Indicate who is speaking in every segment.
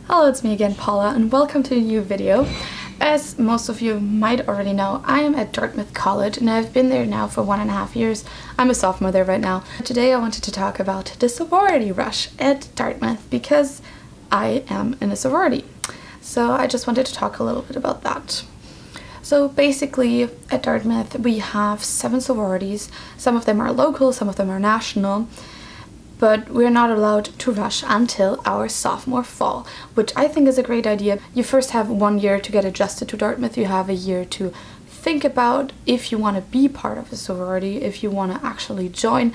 Speaker 1: Hello, it's me again, Paula, and welcome to a new video. As most of you might already know, I am at Dartmouth College and I've been there now for 1.5 years. I'm a sophomore there right now. Today I wanted to talk about the sorority rush at Dartmouth because I am in a sorority. So I just wanted to talk a little bit about that. So basically at Dartmouth we have 7 sororities. Some of them are local, some of them are national. But we're not allowed to rush until our sophomore fall, which I think is a great idea. You first have 1 year to get adjusted to Dartmouth. You have a year to think about if you want to be part of a sorority, if you want to actually join.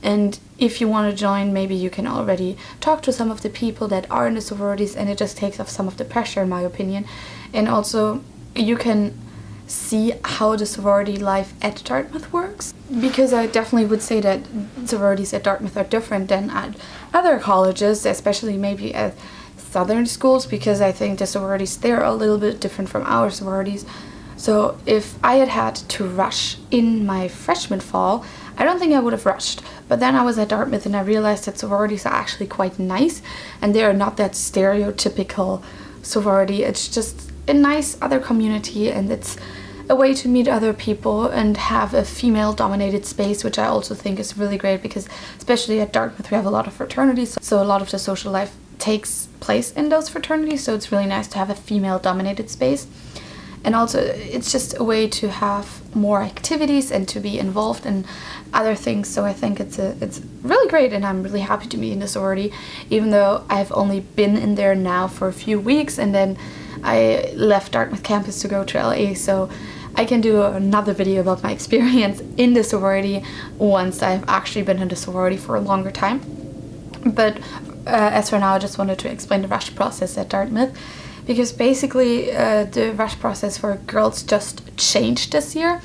Speaker 1: And if you want to join, maybe you can already talk to some of the people that are in the sororities, and it just takes off some of the pressure, in my opinion. And also you can see how the sorority life at Dartmouth works, because I definitely would say that sororities at Dartmouth are different than at other colleges, especially maybe at southern schools, because I think the sororities there are a little bit different from our sororities. So if I had to rush in my freshman fall, I don't think I would have rushed. But then I was at Dartmouth and I realized that sororities are actually quite nice, and they are not that stereotypical sorority. It's just a nice other community, and it's a way to meet other people and have a female dominated space, which I also think is really great, because especially at Dartmouth we have a lot of fraternities, so a lot of the social life takes place in those fraternities, so it's really nice to have a female dominated space. And also it's just a way to have more activities and to be involved in other things, so I think it's really great, and I'm really happy to be in the sorority, even though I've only been in there now for a few weeks and then I left Dartmouth campus to go to LA, so I can do another video about my experience in the sorority once I've actually been in the sorority for a longer time. But as for now, I just wanted to explain the rush process at Dartmouth, because basically the rush process for girls just changed this year,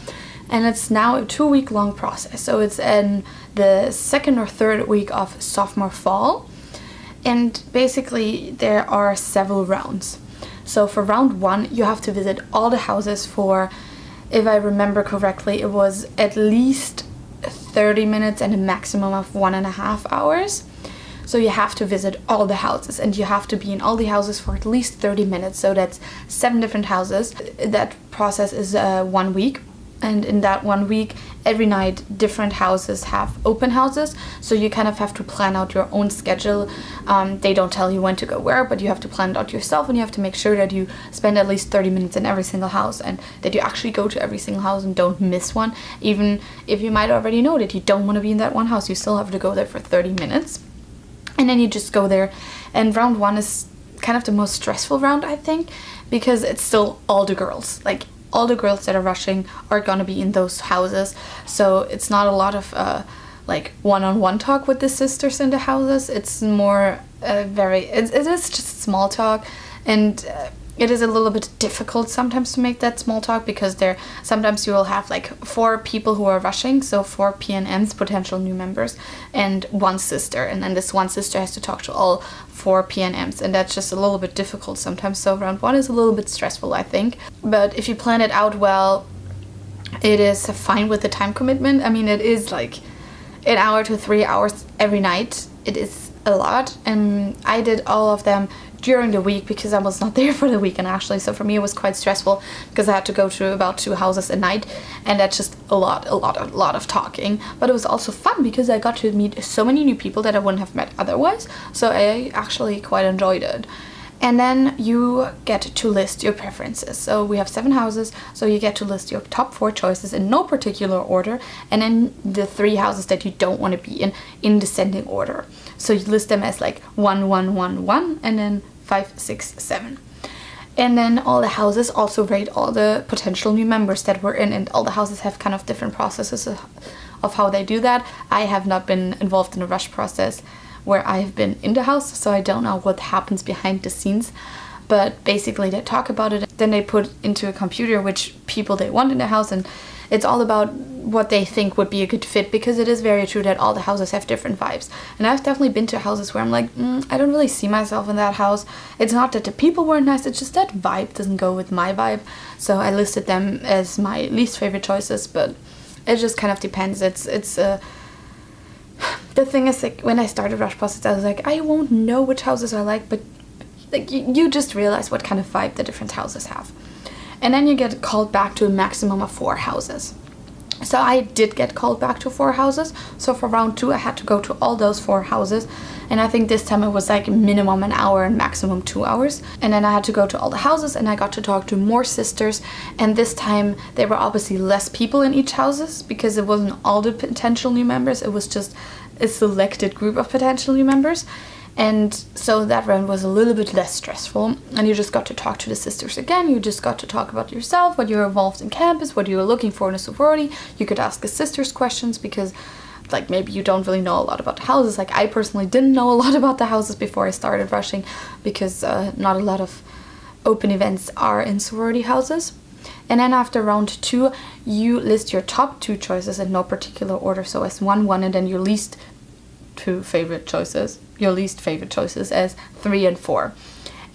Speaker 1: and it's now a 2-week long process. So it's in the 2nd or 3rd week of Sophomore Fall, and basically there are several rounds. So for round 1, you have to visit all the houses for, if I remember correctly, it was at least 30 minutes and a maximum of 1.5 hours. So you have to visit all the houses, and you have to be in all the houses for at least 30 minutes. So that's 7 different houses. That process is 1 week. And in that 1 week, every night different houses have open houses, so you kind of have to plan out your own schedule. They don't tell you when to go where, but you have to plan it out yourself, and you have to make sure that you spend at least 30 minutes in every single house, and that you actually go to every single house and don't miss one. Even if you might already know that you don't want to be in that one house, you still have to go there for 30 minutes. And then you just go there, and round 1 is kind of the most stressful round, I think, because it's still all the girls. Like, all the girls that are rushing are gonna be in those houses, so it's not a lot of like one-on-one talk with the sisters in the houses. It's more it is just small talk, and it is a little bit difficult sometimes to make that small talk, because sometimes you will have like 4 people who are rushing, so 4 PNMs, potential new members, and 1 sister, and then this 1 sister has to talk to all 4 PNMs, and that's just a little bit difficult sometimes. So round 1 is a little bit stressful, I think, but if you plan it out well, it is fine with the time commitment. I mean, it is like 1 hour to 3 hours every night. It is a lot, and I did all of them during the week because I was not there for the weekend actually, so for me it was quite stressful because I had to go to about 2 houses a night, and that's just a lot of talking. But it was also fun because I got to meet so many new people that I wouldn't have met otherwise, so I actually quite enjoyed it. And then you get to list your preferences. So we have 7 houses, so you get to list your top 4 choices in no particular order, and then the 3 houses that you don't want to be in descending order. So you list them as like 1, 1, 1, 1, and then 5, 6, 7. And then all the houses also rate all the potential new members that were in, and all the houses have kind of different processes of how they do that. I have not been involved in a rush process where I've been in the house, so I don't know what happens behind the scenes, but basically they talk about it, then they put into a computer which people they want in the house, and it's all about what they think would be a good fit, because it is very true that all the houses have different vibes. And I've definitely been to houses where I'm like, I don't really see myself in that house. It's not that the people weren't nice, it's just that vibe doesn't go with my vibe, so I listed them as my least favorite choices. But it just kind of depends. The thing is, like, when I started rush process, I was like, I won't know which houses I like, but like you just realize what kind of vibe the different houses have. And then you get called back to a maximum of 4 houses. So I did get called back to 4 houses. So for round 2 I had to go to all those 4 houses, and I think this time it was like minimum an hour and maximum 2 hours. And then I had to go to all the houses, and I got to talk to more sisters, and this time there were obviously less people in each houses because it wasn't all the potential new members, it was just a selected group of potential new members. And so that round was a little bit less stressful, and you just got to talk to the sisters again. You just got to talk about yourself, what you're involved in campus, what you were looking for in a sorority. You could ask the sisters questions because like maybe you don't really know a lot about the houses. Like I personally didn't know a lot about the houses before I started rushing because not a lot of open events are in sorority houses. And then after round 2, you list your top 2 choices in no particular order. So as 1, and then your least favorite choices as 3 and 4.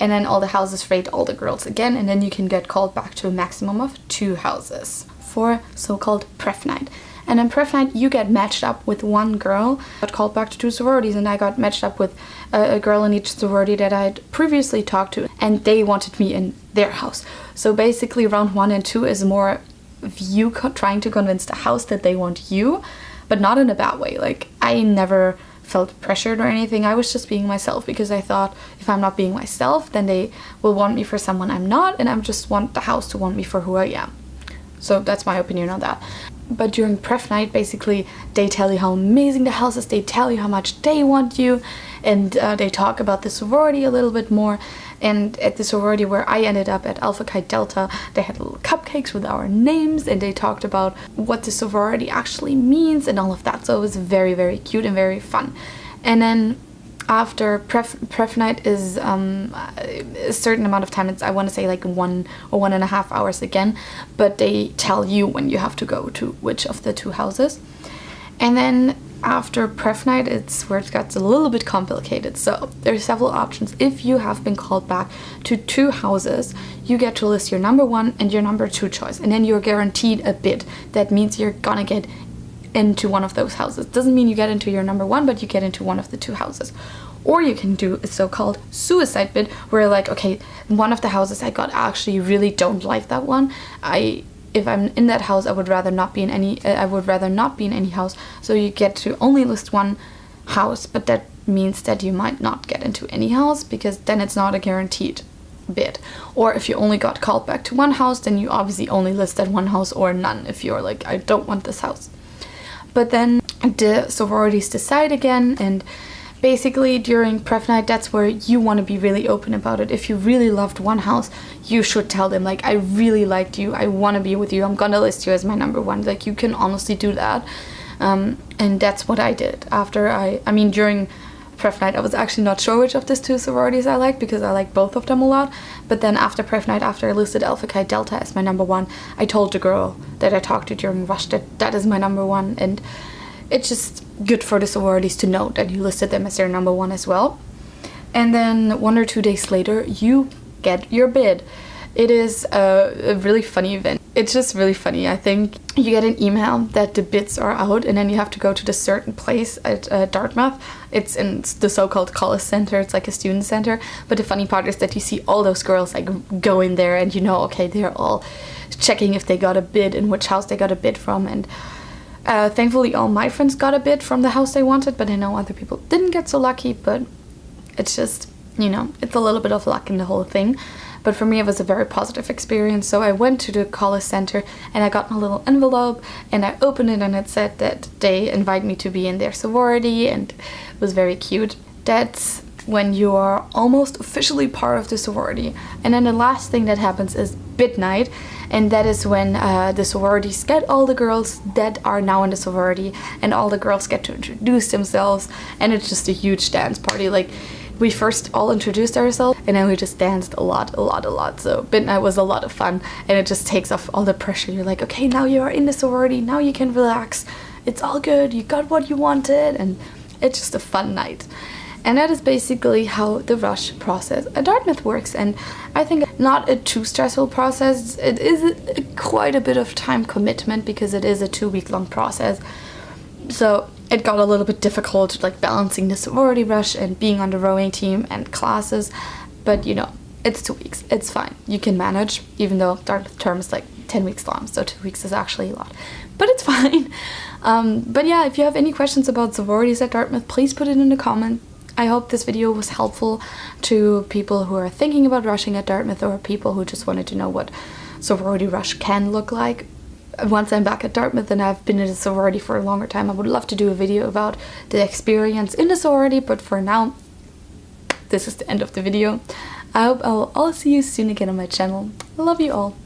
Speaker 1: And then all the houses rate all the girls again, and then you can get called back to a maximum of 2 houses for so-called pref night. And in pref night you get matched up with one girl. I got called back to 2 sororities, and I got matched up with a girl in each sorority that I'd previously talked to, and they wanted me in their house. So basically round 1 and 2 is more of you trying to convince the house that they want you, but not in a bad way. Like I never felt pressured or anything. I was just being myself because I thought if I'm not being myself, then they will want me for someone I'm not, and I just want the house to want me for who I am. So that's my opinion on that. But during pref night, basically they tell you how amazing the house is, they tell you how much they want you, and they talk about the sorority a little bit more. And at the sorority where I ended up at Alpha Chi Delta, they had little cupcakes with our names, and they talked about what the sorority actually means and all of that. So it was very, very cute and very fun. And then after pref night is a certain amount of time. It's, I want to say like 1 or 1.5 hours again, but they tell you when you have to go to which of the 2 houses. And then after pref night, it's where it gets a little bit complicated. So there's several options. If you have been called back to 2 houses, you get to list your number 1 and your number 2 choice, and then you're guaranteed a bid. That means you're gonna get into one of those houses. Doesn't mean you get into your number 1, but you get into one of the 2 houses. Or you can do a so-called suicide bid, where like, okay, one of the houses I got, I actually really don't like that one. If I'm in that house, I would rather not be in any house. So you get to only list 1 house, but that means that you might not get into any house, because then it's not a guaranteed bid. Or if you only got called back to 1 house, then you obviously only list that 1 house or none if you're like, I don't want this house. But then the sororities decide again, and basically during pref night, that's where you want to be really open about it. If you really loved one house, you should tell them, like, I really liked you, I want to be with you, I'm gonna list you as my number 1. Like, you can honestly do that. And that's what I did. After during pref night, I was actually not sure which of these 2 sororities I liked, because I like both of them a lot. But then after pref night, after I listed Alpha Chi Delta as my number 1, I told the girl that I talked to during rush that is my number 1, and it's just good for the sororities to know that you listed them as their number 1 as well. And then 1 or 2 days later, you get your bid. It is a really funny event. It's just really funny. I think you get an email that the bids are out, and then you have to go to this certain place at Dartmouth. It's in the so-called college center. It's like a student center. But the funny part is that you see all those girls like go in there, and you know, okay, they're all checking if they got a bid and which house they got a bid from. And thankfully all my friends got a bid from the house they wanted, but I know other people didn't get so lucky. But it's just, you know, it's a little bit of luck in the whole thing. But for me, it was a very positive experience. So I went to the college center, and I got a little envelope, and I opened it, and it said that they invite me to be in their sorority, and it was very cute. That's when you are almost officially part of the sorority. And then the last thing that happens is bid night, and that is when the sororities get all the girls that are now in the sorority, and all the girls get to introduce themselves, and it's just a huge dance party. Like, we first all introduced ourselves, and then we just danced a lot. So bid night was a lot of fun, and it just takes off all the pressure. You're like, okay, now you are in the sorority, now you can relax. It's all good, you got what you wanted, and it's just a fun night. And that is basically how the rush process at Dartmouth works. And I think not a too stressful process. It is quite a bit of time commitment, because it is a 2-week-long process. So it got a little bit difficult, like balancing the sorority rush and being on the rowing team and classes. but you know, it's 2 weeks. It's fine. You can manage, even though Dartmouth term is like 10 weeks long, so 2 weeks is actually a lot. But it's fine. But yeah, if you have any questions about sororities at Dartmouth, please put it in the comment. I hope this video was helpful to people who are thinking about rushing at Dartmouth, or people who just wanted to know what sorority rush can look like. Once I'm back at Dartmouth and I've been in a sorority for a longer time, I would love to do a video about the experience in the sorority, but for now, this is the end of the video. I hope I'll see you soon again on my channel. I love you all.